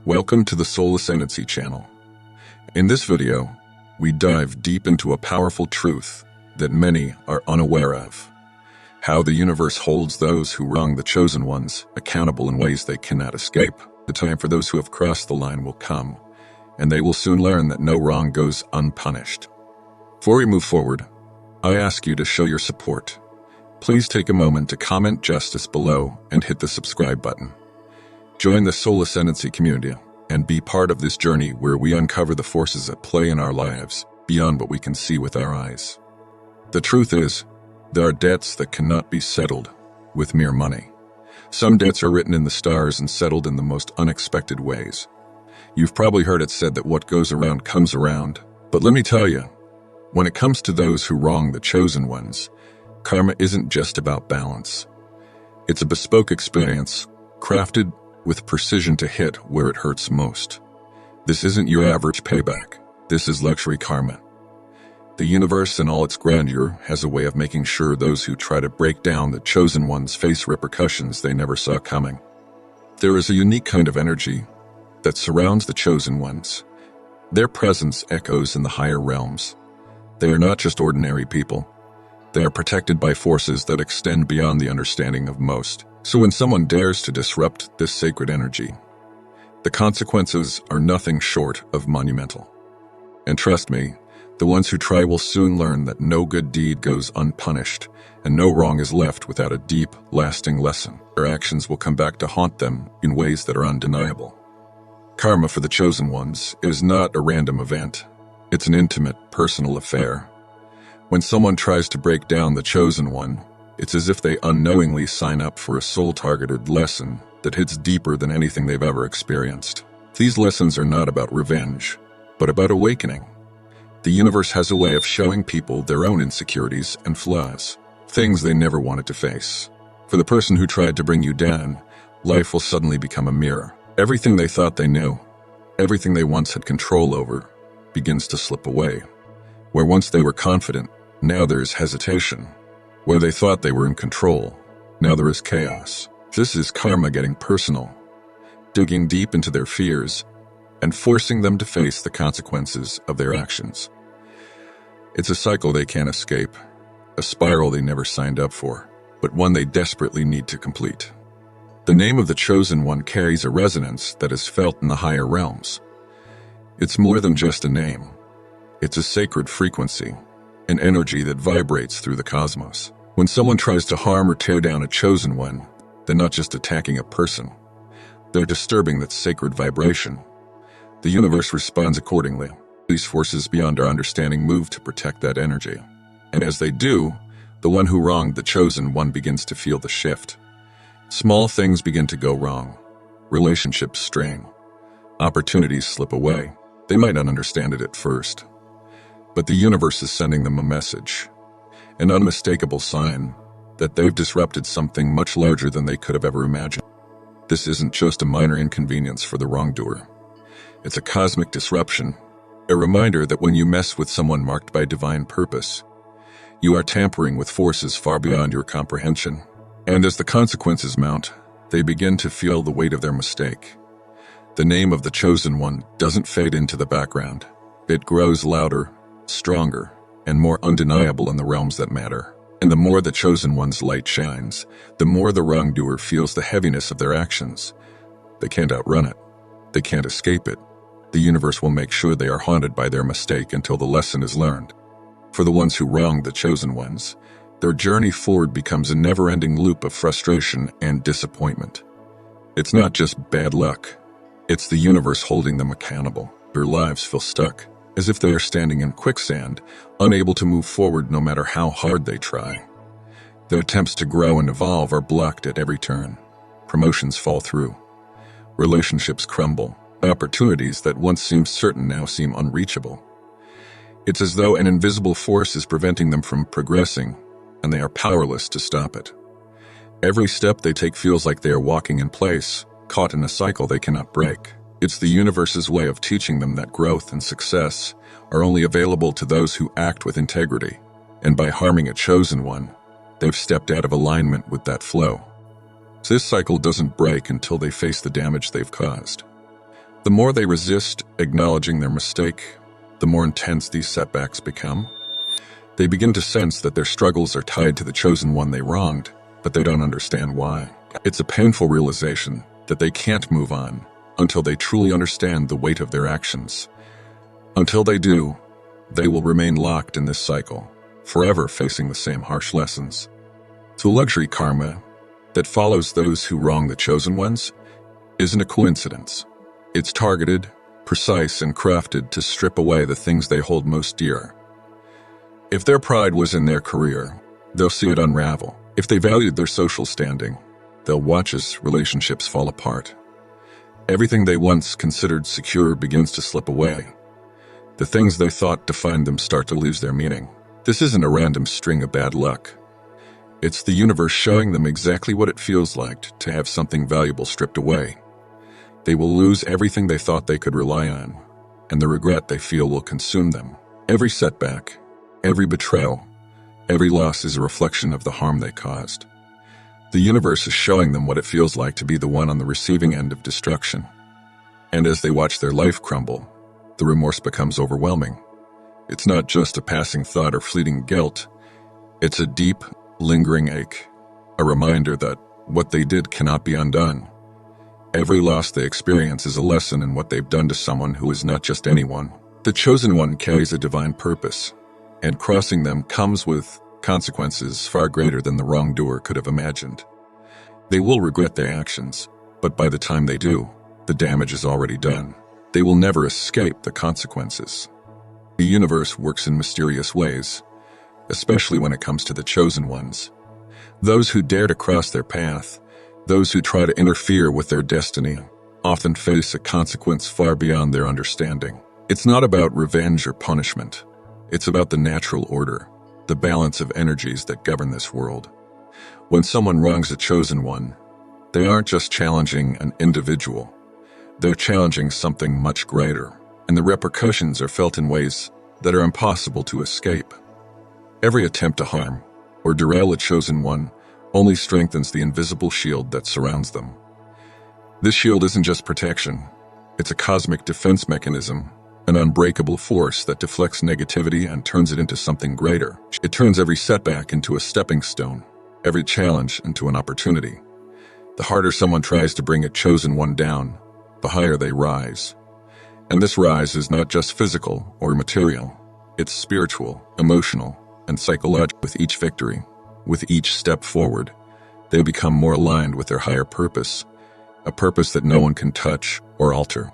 Welcome to the Soul Ascendancy channel. In this video, we dive deep into a powerful truth that many are unaware of. How the universe holds those who wrong the chosen ones accountable in ways they cannot escape. The time for those who have crossed the line will come, and they will soon learn that no wrong goes unpunished. Before we move forward, I ask you to show your support. Please take a moment to comment justice below and hit the subscribe button. Join the Soul Ascendancy community and be part of this journey where we uncover the forces at play in our lives beyond what we can see with our eyes. The truth is, there are debts that cannot be settled with mere money. Some debts are written in the stars and settled in the most unexpected ways. You've probably heard it said that what goes around comes around, but let me tell you, when it comes to those who wrong the chosen ones, karma isn't just about balance. It's a bespoke experience, crafted with precision to hit where it hurts most. This isn't your average payback. This is luxury karma. The universe in all its grandeur has a way of making sure those who try to break down the chosen ones face repercussions they never saw coming. There is a unique kind of energy that surrounds the chosen ones. Their presence echoes in the higher realms. They are not just ordinary people. They are protected by forces that extend beyond the understanding of most. So when someone dares to disrupt this sacred energy, the consequences are nothing short of monumental. And trust me, the ones who try will soon learn that no good deed goes unpunished, and no wrong is left without a deep, lasting lesson. Their actions will come back to haunt them in ways that are undeniable. Karma for the chosen ones is not a random event. It's an intimate, personal affair. When someone tries to break down the chosen one, it's as if they unknowingly sign up for a soul-targeted lesson that hits deeper than anything they've ever experienced. These lessons are not about revenge, but about awakening. The universe has a way of showing people their own insecurities and flaws, things they never wanted to face. For the person who tried to bring you down, life will suddenly become a mirror. Everything they thought they knew, everything they once had control over, begins to slip away. Where once they were confident, now there is hesitation. Where they thought they were in control, now there is chaos. This is karma getting personal, digging deep into their fears, and forcing them to face the consequences of their actions. It's a cycle they can't escape, a spiral they never signed up for, but one they desperately need to complete. The name of the chosen one carries a resonance that is felt in the higher realms. It's more than just a name. It's a sacred frequency, an energy that vibrates through the cosmos. When someone tries to harm or tear down a chosen one, they're not just attacking a person. They're disturbing that sacred vibration. The universe responds accordingly. These forces beyond our understanding move to protect that energy. And as they do, the one who wronged the chosen one begins to feel the shift. Small things begin to go wrong. Relationships strain. Opportunities slip away. They might not understand it at first, but the universe is sending them a message, an unmistakable sign that they've disrupted something much larger than they could have ever imagined. This isn't just a minor inconvenience for the wrongdoer. It's a cosmic disruption, a reminder that when you mess with someone marked by divine purpose, you are tampering with forces far beyond your comprehension. And as the consequences mount, they begin to feel the weight of their mistake. The name of the chosen one doesn't fade into the background. It grows louder, stronger, and more undeniable in the realms that matter. And the more the chosen one's light shines, the more the wrongdoer feels the heaviness of their actions. They can't outrun it. They can't escape it. The universe will make sure they are haunted by their mistake until the lesson is learned. For the ones who wronged the chosen ones, their journey forward becomes a never-ending loop of frustration and disappointment. It's not just bad luck. It's the universe holding them accountable. Their lives feel stuck, as if they are standing in quicksand, unable to move forward no matter how hard they try. Their attempts to grow and evolve are blocked at every turn. Promotions fall through. Relationships crumble. Opportunities that once seemed certain now seem unreachable. It's as though an invisible force is preventing them from progressing, and they are powerless to stop it. Every step they take feels like they are walking in place, caught in a cycle they cannot break. It's the universe's way of teaching them that growth and success are only available to those who act with integrity. And by harming a chosen one, they've stepped out of alignment with that flow. This cycle doesn't break until they face the damage they've caused. The more they resist acknowledging their mistake, the more intense these setbacks become. They begin to sense that their struggles are tied to the chosen one they wronged, but they don't understand why. It's a painful realization that they can't move on until they truly understand the weight of their actions. Until they do, they will remain locked in this cycle, forever facing the same harsh lessons. The luxury karma that follows those who wrong the chosen ones isn't a coincidence. It's targeted, precise, and crafted to strip away the things they hold most dear. If their pride was in their career, they'll see it unravel. If they valued their social standing, they'll watch as relationships fall apart. Everything they once considered secure begins to slip away. The things they thought defined them start to lose their meaning. This isn't a random string of bad luck. It's the universe showing them exactly what it feels like to have something valuable stripped away. They will lose everything they thought they could rely on, and the regret they feel will consume them. Every setback, every betrayal, every loss is a reflection of the harm they caused. The universe is showing them what it feels like to be the one on the receiving end of destruction. And as they watch their life crumble, the remorse becomes overwhelming. It's not just a passing thought or fleeting guilt. It's a deep, lingering ache, a reminder that what they did cannot be undone. Every loss they experience is a lesson in what they've done to someone who is not just anyone. The chosen one carries a divine purpose, and crossing them comes with consequences far greater than the wrongdoer could have imagined. They will regret their actions, but by the time they do, the damage is already done. They will never escape the consequences. The universe works in mysterious ways, especially when it comes to the chosen ones. Those who dare to cross their path, those who try to interfere with their destiny, often face a consequence far beyond their understanding. It's not about revenge or punishment. It's about the natural order, the balance of energies that govern this world. When someone wrongs a chosen one, they aren't just challenging an individual. They're challenging something much greater, and the repercussions are felt in ways that are impossible to escape. Every attempt to harm or derail a chosen one only strengthens the invisible shield that surrounds them. This shield isn't just protection. It's a cosmic defense mechanism, an unbreakable force that deflects negativity and turns it into something greater. It turns every setback into a stepping stone, every challenge into an opportunity. The harder someone tries to bring a chosen one down, the higher they rise. And this rise is not just physical or material. It's spiritual, emotional, and psychological. With each victory, with each step forward, they become more aligned with their higher purpose, a purpose that no one can touch or alter.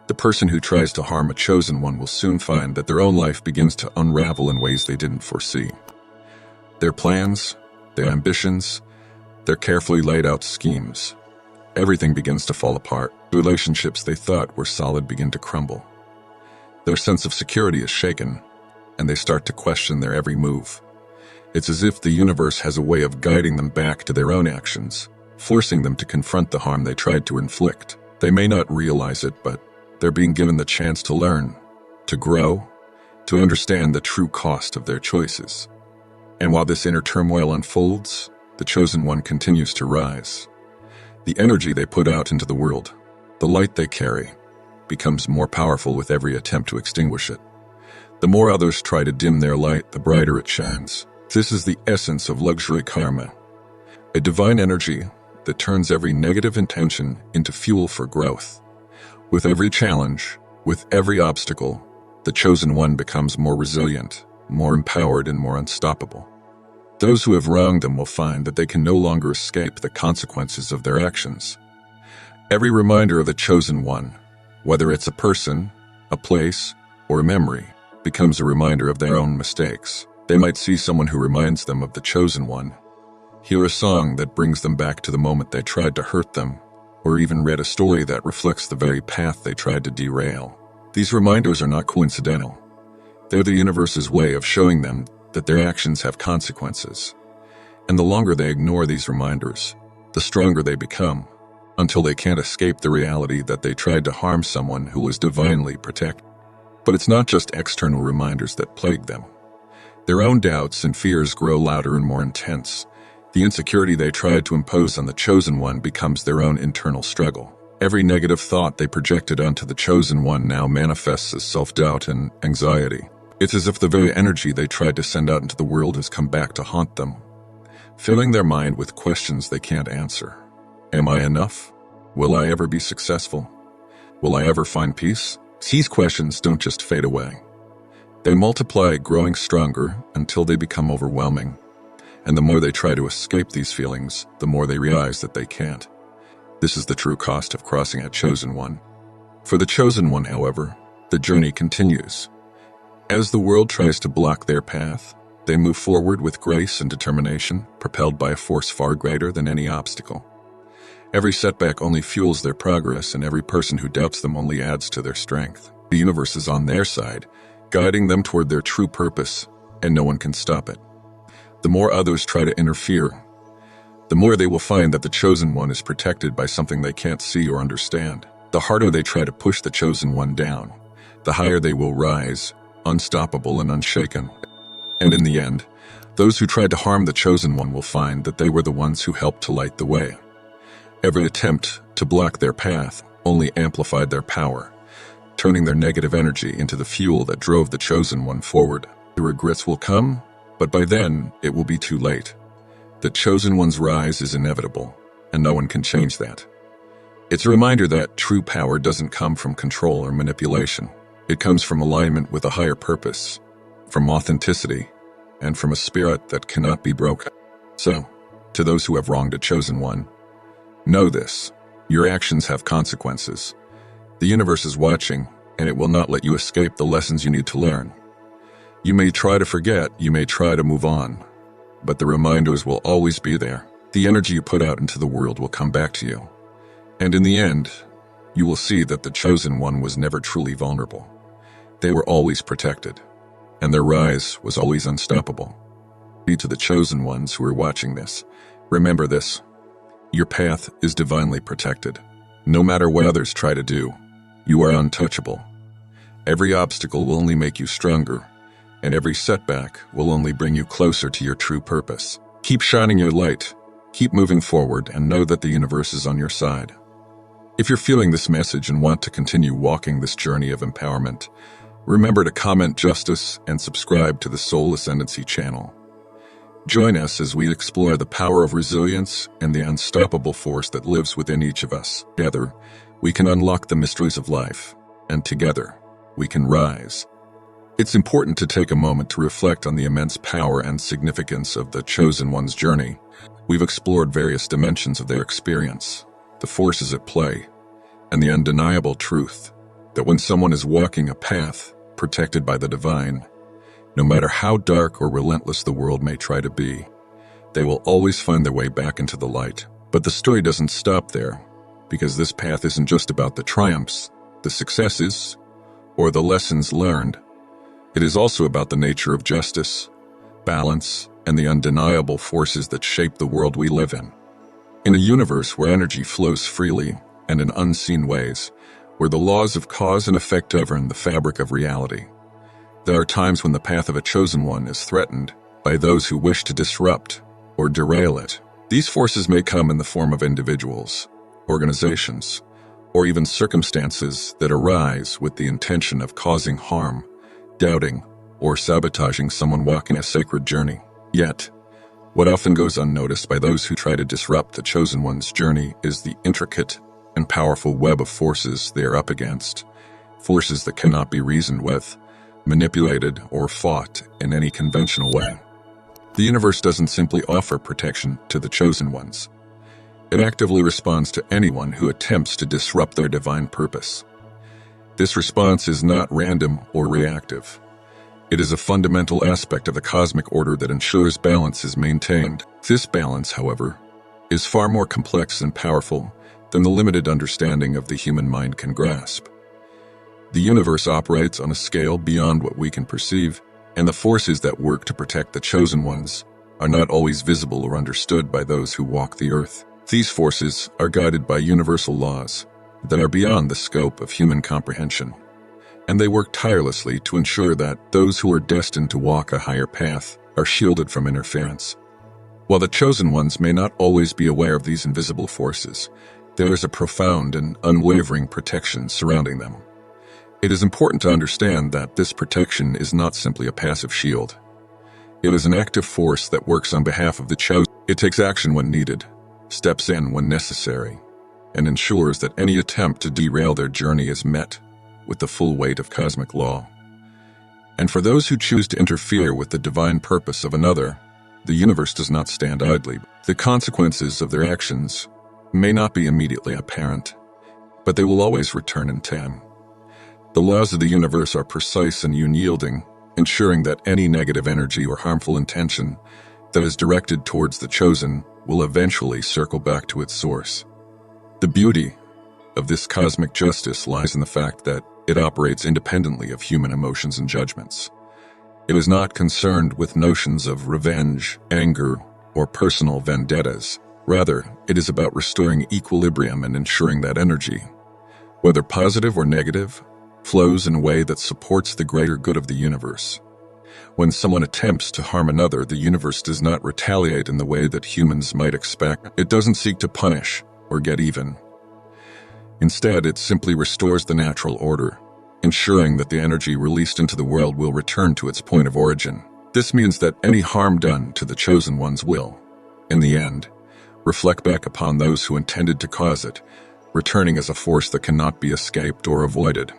The person who tries to harm a chosen one will soon find that their own life begins to unravel in ways they didn't foresee. Their plans, their ambitions, their carefully laid out schemes, everything begins to fall apart. Relationships they thought were solid begin to crumble. Their sense of security is shaken, and they start to question their every move. It's as if the universe has a way of guiding them back to their own actions, forcing them to confront the harm they tried to inflict. They may not realize it, but they're being given the chance to learn, to grow, to understand the true cost of their choices. And while this inner turmoil unfolds, the chosen one continues to rise. The energy they put out into the world, the light they carry, becomes more powerful with every attempt to extinguish it. The more others try to dim their light, the brighter it shines. This is the essence of luxury karma, a divine energy that turns every negative intention into fuel for growth. With every challenge, with every obstacle, the chosen one becomes more resilient, more empowered, and more unstoppable. Those who have wronged them will find that they can no longer escape the consequences of their actions. Every reminder of the chosen one, whether it's a person, a place, or a memory, becomes a reminder of their own mistakes. They might see someone who reminds them of the chosen one, hear a song that brings them back to the moment they tried to hurt them, or even read a story that reflects the very path they tried to derail. These reminders are not coincidental. They're the universe's way of showing them that their actions have consequences. And the longer they ignore these reminders, the stronger they become, until they can't escape the reality that they tried to harm someone who was divinely protected. But it's not just external reminders that plague them. Their own doubts and fears grow louder and more intense. The insecurity they tried to impose on the chosen one becomes their own internal struggle. Every negative thought they projected onto the Chosen One now manifests as self-doubt and anxiety. It's as if the very energy they tried to send out into the world has come back to haunt them, filling their mind with questions they can't answer. Am I enough? Will I ever be successful? Will I ever find peace? These questions don't just fade away. They multiply, growing stronger until they become overwhelming. And the more they try to escape these feelings, the more they realize that they can't. This is the true cost of crossing a Chosen One. For the Chosen One, however, the journey continues. As the world tries to block their path, they move forward with grace and determination, propelled by a force far greater than any obstacle. Every setback only fuels their progress, and every person who doubts them only adds to their strength. The universe is on their side, guiding them toward their true purpose, and no one can stop it. The more others try to interfere, the more they will find that the Chosen One is protected by something they can't see or understand. The harder they try to push the Chosen One down, the higher they will rise, unstoppable and unshaken. And in the end, those who tried to harm the Chosen One will find that they were the ones who helped to light the way. Every attempt to block their path only amplified their power, turning their negative energy into the fuel that drove the Chosen One forward. The regrets will come, but by then it will be too late. The Chosen One's rise is inevitable, and no one can change that. It's a reminder that true power doesn't come from control or manipulation. It comes from alignment with a higher purpose, from authenticity, and from a spirit that cannot be broken. So, to those who have wronged a Chosen One, know this: your actions have consequences. The universe is watching, and it will not let you escape the lessons you need to learn. You may try to forget, you may try to move on, but the reminders will always be there. The energy you put out into the world will come back to you. And in the end, you will see that the Chosen One was never truly vulnerable. They were always protected, and their rise was always unstoppable. To the Chosen Ones who are watching this, remember this: your path is divinely protected. No matter what others try to do, you are untouchable. Every obstacle will only make you stronger, and every setback will only bring you closer to your true purpose. Keep shining your light, keep moving forward, and know that the universe is on your side. If you're feeling this message and want to continue walking this journey of empowerment, remember to comment justice and subscribe to the Soul Ascendancy channel. Join us as we explore the power of resilience and the unstoppable force that lives within each of us. Together, we can unlock the mysteries of life, and together, we can rise. It's important to take a moment to reflect on the immense power and significance of the Chosen One's journey. We've explored various dimensions of their experience, the forces at play, and the undeniable truth that when someone is walking a path protected by the divine, no matter how dark or relentless the world may try to be, they will always find their way back into the light. But the story doesn't stop there, because this path isn't just about the triumphs, the successes, or the lessons learned. It is also about the nature of justice, balance, and the undeniable forces that shape the world we live in. In a universe where energy flows freely and in unseen ways, where the laws of cause and effect govern the fabric of reality, there are times when the path of a Chosen One is threatened by those who wish to disrupt or derail it. These forces may come in the form of individuals, organizations, or even circumstances that arise with the intention of causing harm, doubting, or sabotaging someone walking a sacred journey. Yet, what often goes unnoticed by those who try to disrupt the Chosen One's journey is the intricate and powerful web of forces they are up against, forces that cannot be reasoned with, manipulated, or fought in any conventional way. The universe doesn't simply offer protection to the Chosen Ones. It actively responds to anyone who attempts to disrupt their divine purpose. This response is not random or reactive. It is a fundamental aspect of the cosmic order that ensures balance is maintained. This balance, however, is far more complex and powerful than the limited understanding of the human mind can grasp. The universe operates on a scale beyond what we can perceive, and the forces that work to protect the Chosen Ones are not always visible or understood by those who walk the earth. These forces are guided by universal laws that are beyond the scope of human comprehension, and they work tirelessly to ensure that those who are destined to walk a higher path are shielded from interference. While the Chosen Ones may not always be aware of these invisible forces, there is a profound and unwavering protection surrounding them. It is important to understand that this protection is not simply a passive shield. It is an active force that works on behalf of the chosen. It takes action when needed, steps in when necessary, and ensures that any attempt to derail their journey is met with the full weight of cosmic law. And for those who choose to interfere with the divine purpose of another, the universe does not stand idly. The consequences of their actions may not be immediately apparent, but they will always return in time. The laws of the universe are precise and unyielding, ensuring that any negative energy or harmful intention that is directed towards the chosen will eventually circle back to its source. The beauty of this cosmic justice lies in the fact that it operates independently of human emotions and judgments. It is not concerned with notions of revenge, anger, or personal vendettas. Rather, it is about restoring equilibrium and ensuring that energy, whether positive or negative, flows in a way that supports the greater good of the universe. When someone attempts to harm another, the universe does not retaliate in the way that humans might expect. It doesn't seek to punish or get even. Instead, it simply restores the natural order, ensuring that the energy released into the world will return to its point of origin. This means that any harm done to the chosen ones will, in the end, reflect back upon those who intended to cause it, returning as a force that cannot be escaped or avoided.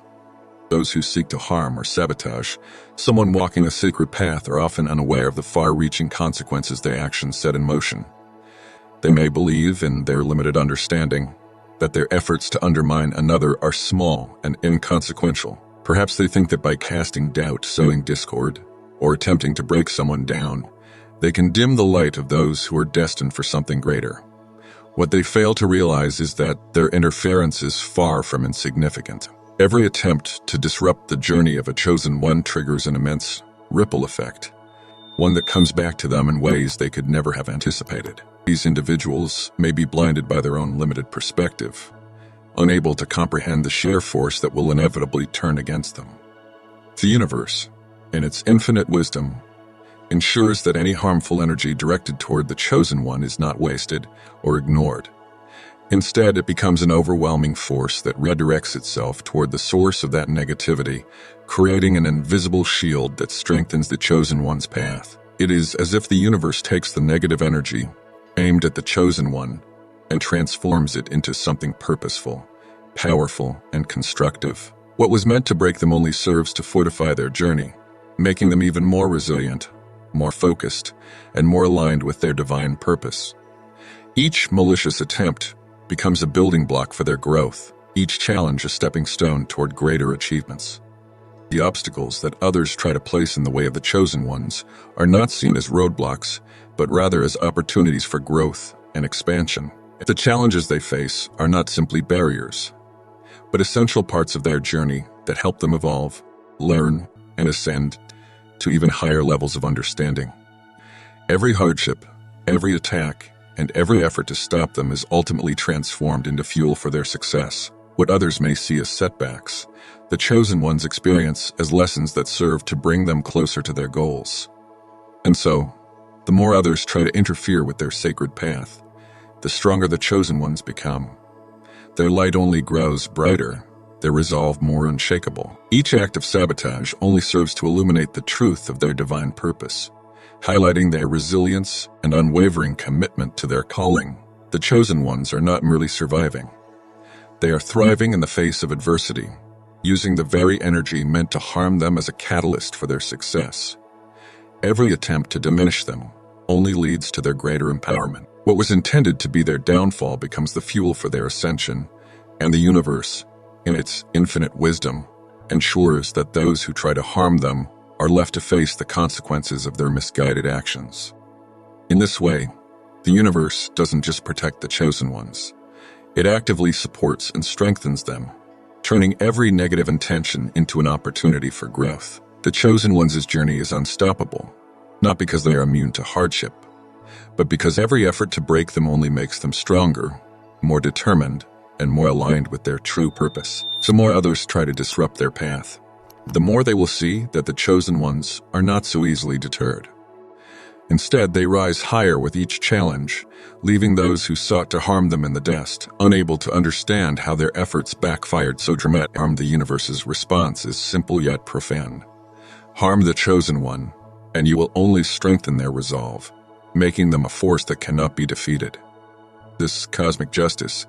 Those who seek to harm or sabotage someone walking a sacred path are often unaware of the far-reaching consequences their actions set in motion. They may believe, in their limited understanding, that their efforts to undermine another are small and inconsequential. Perhaps they think that by casting doubt, sowing discord, or attempting to break someone down, they can dim the light of those who are destined for something greater. What they fail to realize is that their interference is far from insignificant. Every attempt to disrupt the journey of a chosen one triggers an immense ripple effect, one that comes back to them in ways they could never have anticipated. These individuals may be blinded by their own limited perspective, unable to comprehend the sheer force that will inevitably turn against them. The universe, in its infinite wisdom, ensures that any harmful energy directed toward the chosen one is not wasted or ignored. Instead, it becomes an overwhelming force that redirects itself toward the source of that negativity, creating an invisible shield that strengthens the chosen one's path. It is as if the universe takes the negative energy aimed at the chosen one and transforms it into something purposeful, powerful, and constructive. What was meant to break them only serves to fortify their journey, making them even more resilient, more focused, and more aligned with their divine purpose. Each malicious attempt becomes a building block for their growth, each challenge a stepping stone toward greater achievements. The obstacles that others try to place in the way of the chosen ones are not seen as roadblocks, but rather as opportunities for growth and expansion. The challenges they face are not simply barriers, but essential parts of their journey that help them evolve, learn, and ascend to even higher levels of understanding. Every hardship, every attack, and every effort to stop them is ultimately transformed into fuel for their success. What others may see as setbacks, the chosen ones experience as lessons that serve to bring them closer to their goals. And so, the more others try to interfere with their sacred path, the stronger the chosen ones become. Their light only grows brighter, their resolve more unshakable. Each act of sabotage only serves to illuminate the truth of their divine purpose, highlighting their resilience and unwavering commitment to their calling. The chosen ones are not merely surviving. They are thriving in the face of adversity, using the very energy meant to harm them as a catalyst for their success. Every attempt to diminish them only leads to their greater empowerment. What was intended to be their downfall becomes the fuel for their ascension, and the universe, in its infinite wisdom, ensures that those who try to harm them are left to face the consequences of their misguided actions. In this way, the universe doesn't just protect the chosen ones. It actively supports and strengthens them, turning every negative intention into an opportunity for growth. The chosen ones' journey is unstoppable, not because they are immune to hardship, but because every effort to break them only makes them stronger, more determined, and more aligned with their true purpose. The more others try to disrupt their path, the more they will see that the chosen ones are not so easily deterred. Instead, they rise higher with each challenge, leaving those who sought to harm them in the dust, unable to understand how their efforts backfired so dramatically. The universe's response is simple yet profound. Harm the chosen one, and you will only strengthen their resolve, making them a force that cannot be defeated. This cosmic justice,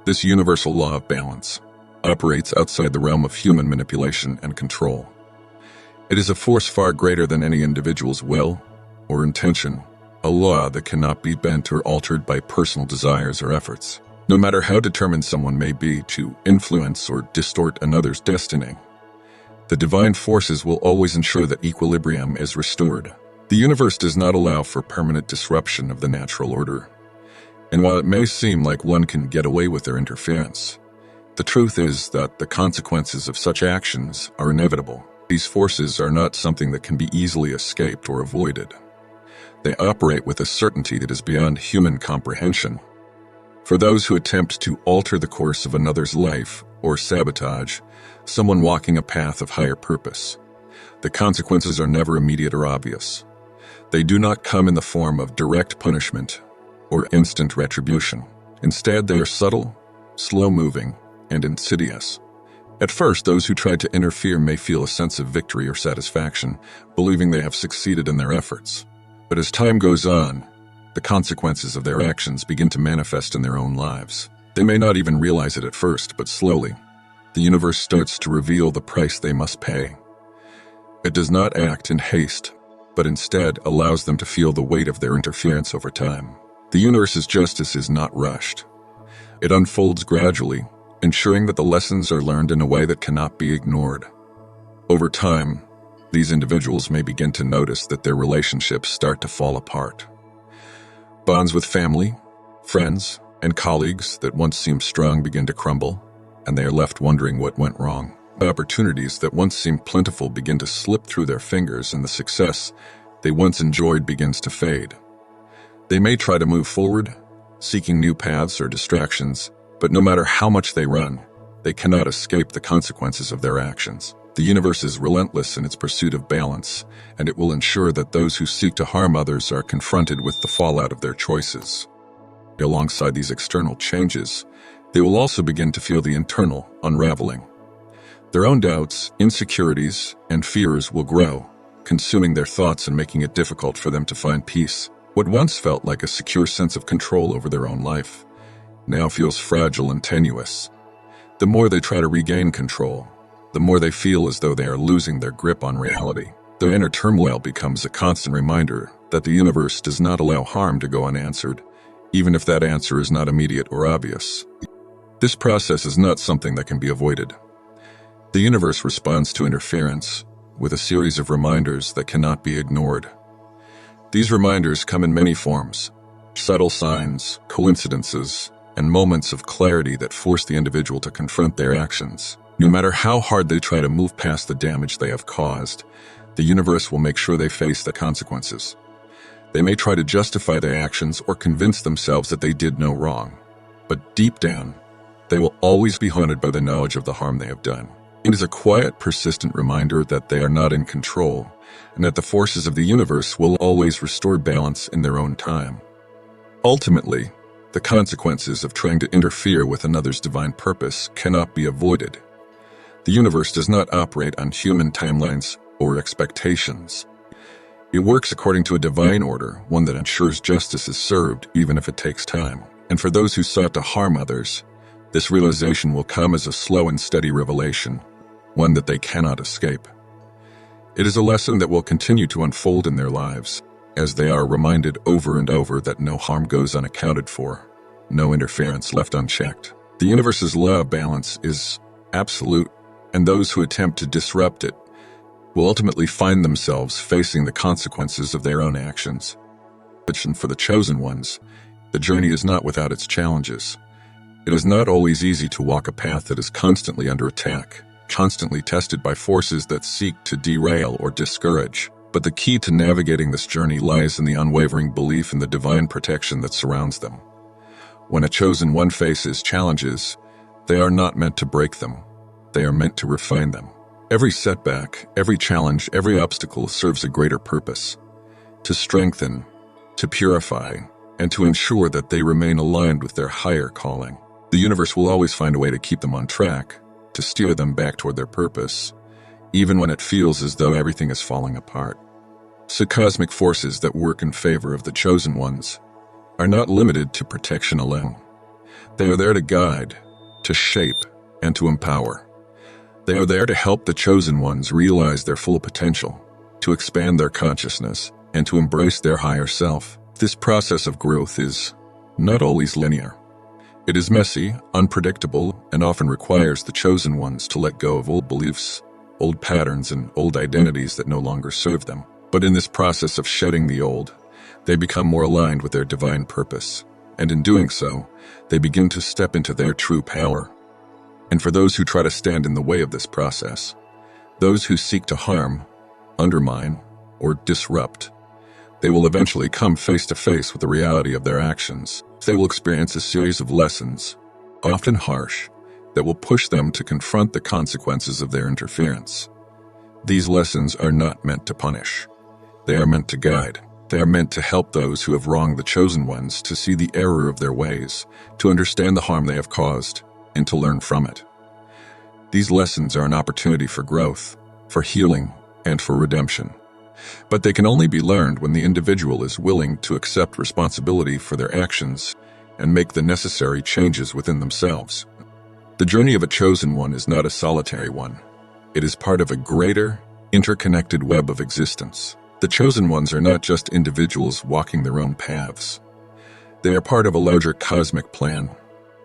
this universal law of balance, operates outside the realm of human manipulation and control. It is a force far greater than any individual's will or intention, a law that cannot be bent or altered by personal desires or efforts. No matter how determined someone may be to influence or distort another's destiny, the divine forces will always ensure that equilibrium is restored. The universe does not allow for permanent disruption of the natural order. And while it may seem like one can get away with their interference, the truth is that the consequences of such actions are inevitable. These forces are not something that can be easily escaped or avoided. They operate with a certainty that is beyond human comprehension. For those who attempt to alter the course of another's life or sabotage someone walking a path of higher purpose, the consequences are never immediate or obvious. They do not come in the form of direct punishment or instant retribution. Instead, they are subtle, slow-moving, and insidious. At first, those who try to interfere may feel a sense of victory or satisfaction, believing they have succeeded in their efforts. But as time goes on, the consequences of their actions begin to manifest in their own lives. They may not even realize it at first, but slowly, the universe starts to reveal the price they must pay. It does not act in haste, but instead allows them to feel the weight of their interference over time. The universe's justice is not rushed. It unfolds gradually, ensuring that the lessons are learned in a way that cannot be ignored. Over time, these individuals may begin to notice that their relationships start to fall apart. Bonds with family, friends, and colleagues that once seemed strong begin to crumble, and they are left wondering what went wrong. Opportunities that once seemed plentiful begin to slip through their fingers, and the success they once enjoyed begins to fade. They may try to move forward, seeking new paths or distractions, but no matter how much they run, they cannot escape the consequences of their actions. The universe is relentless in its pursuit of balance, and it will ensure that those who seek to harm others are confronted with the fallout of their choices. Alongside these external changes, they will also begin to feel the internal unraveling. Their own doubts, insecurities, and fears will grow, consuming their thoughts and making it difficult for them to find peace. What once felt like a secure sense of control over their own life now feels fragile and tenuous. The more they try to regain control, the more they feel as though they are losing their grip on reality. Their inner turmoil becomes a constant reminder that the universe does not allow harm to go unanswered, even if that answer is not immediate or obvious. This process is not something that can be avoided. The universe responds to interference with a series of reminders that cannot be ignored. These reminders come in many forms: subtle signs, coincidences, and moments of clarity that force the individual to confront their actions. No matter how hard they try to move past the damage they have caused, the universe will make sure they face the consequences. They may try to justify their actions or convince themselves that they did no wrong, but deep down, they will always be haunted by the knowledge of the harm they have done. It is a quiet, persistent reminder that they are not in control, and that the forces of the universe will always restore balance in their own time. Ultimately, the consequences of trying to interfere with another's divine purpose cannot be avoided. The universe does not operate on human timelines or expectations. It works according to a divine order, one that ensures justice is served even if it takes time. And for those who sought to harm others, this realization will come as a slow and steady revelation, one that they cannot escape. It is a lesson that will continue to unfold in their lives, as they are reminded over and over that no harm goes unaccounted for, no interference left unchecked. The universe's law of balance is absolute, and those who attempt to disrupt it will ultimately find themselves facing the consequences of their own actions. But for the chosen ones, the journey is not without its challenges. It is not always easy to walk a path that is constantly under attack, constantly tested by forces that seek to derail or discourage. But the key to navigating this journey lies in the unwavering belief in the divine protection that surrounds them. When a chosen one faces challenges, they are not meant to break them. They are meant to refine them. Every setback, every challenge, every obstacle serves a greater purpose. to strengthen, to purify, and to ensure that they remain aligned with their higher calling. The universe will always find a way to keep them on track, to steer them back toward their purpose, even when it feels as though everything is falling apart. So cosmic forces that work in favor of the chosen ones are not limited to protection alone. They are there to guide, to shape, and to empower. They are there to help the chosen ones realize their full potential, to expand their consciousness, and to embrace their higher self. This process of growth is not always linear. It is messy, unpredictable, and often requires the chosen ones to let go of old beliefs, old patterns, and old identities that no longer serve them. But in this process of shedding the old, they become more aligned with their divine purpose, and in doing so, they begin to step into their true power. And for those who try to stand in the way of this process, those who seek to harm, undermine, or disrupt, they will eventually come face to face with the reality of their actions. They will experience a series of lessons, often harsh, that will push them to confront the consequences of their interference. These lessons are not meant to punish. They are meant to guide. They are meant to help those who have wronged the chosen ones to see the error of their ways, to understand the harm they have caused, and to learn from it. These lessons are an opportunity for growth, for healing, and for redemption. But they can only be learned when the individual is willing to accept responsibility for their actions and make the necessary changes within themselves. The journey of a chosen one is not a solitary one. It is part of a greater, interconnected web of existence. The chosen ones are not just individuals walking their own paths. They are part of a larger cosmic plan,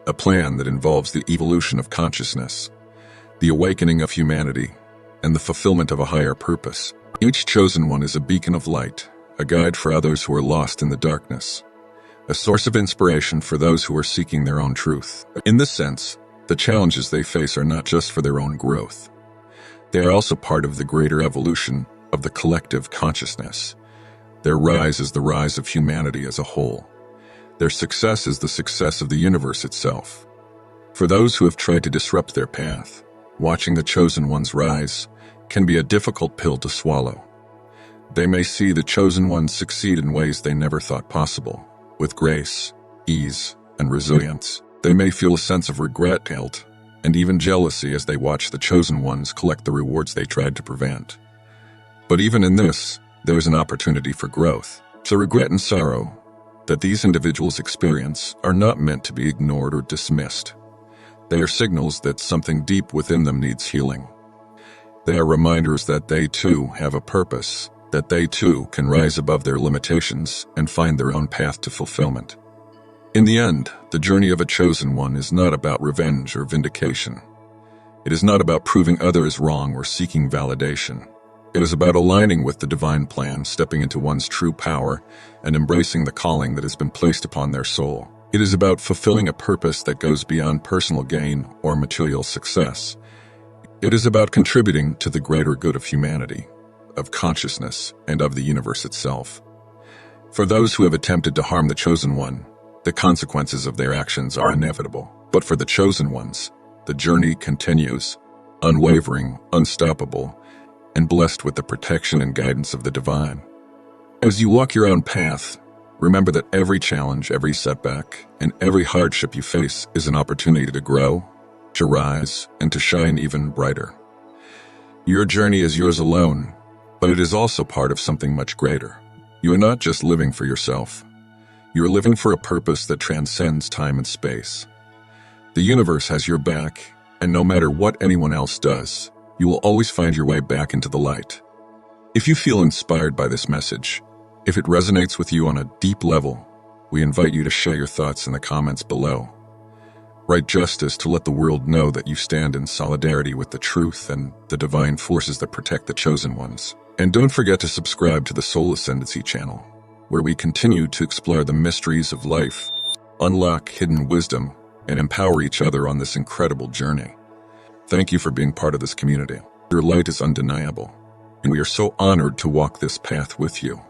a plan that involves the evolution of consciousness, the awakening of humanity, and the fulfillment of a higher purpose. Each chosen one is a beacon of light, a guide for others who are lost in the darkness, a source of inspiration for those who are seeking their own truth. In this sense, the challenges they face are not just for their own growth. They are also part of the greater evolution of the collective consciousness. Their rise is the rise of humanity as a whole. Their success is the success of the universe itself. For those who have tried to disrupt their path, watching the chosen ones rise can be a difficult pill to swallow. They may see the chosen ones succeed in ways they never thought possible, with grace, ease, and resilience. They may feel a sense of regret, guilt, and even jealousy as they watch the chosen ones collect the rewards they tried to prevent. But even in this, there is an opportunity for growth. The regret and sorrow that these individuals experience are not meant to be ignored or dismissed. They are signals that something deep within them needs healing. They are reminders that they too have a purpose, that they too can rise above their limitations and find their own path to fulfillment. In the end, the journey of a chosen one is not about revenge or vindication. It is not about proving others wrong or seeking validation. It is about aligning with the divine plan, stepping into one's true power, and embracing the calling that has been placed upon their soul. It is about fulfilling a purpose that goes beyond personal gain or material success. It is about contributing to the greater good of humanity, of consciousness, and of the universe itself. For those who have attempted to harm the chosen one, the consequences of their actions are inevitable. But for the chosen ones, the journey continues, unwavering, unstoppable, and blessed with the protection and guidance of the divine. As you walk your own path, remember that every challenge, every setback, and every hardship you face is an opportunity to grow, to rise, and to shine even brighter. Your journey is yours alone, but it is also part of something much greater. You are not just living for yourself. You are living for a purpose that transcends time and space. The universe has your back, and no matter what anyone else does, you will always find your way back into the light. If you feel inspired by this message, if it resonates with you on a deep level, we invite you to share your thoughts in the comments below. Write justice to let the world know that you stand in solidarity with the truth and the divine forces that protect the chosen ones. And don't forget to subscribe to the Soul Ascendancy channel, where we continue to explore the mysteries of life, unlock hidden wisdom, and empower each other on this incredible journey. Thank you for being part of this community. Your light is undeniable, and we are so honored to walk this path with you.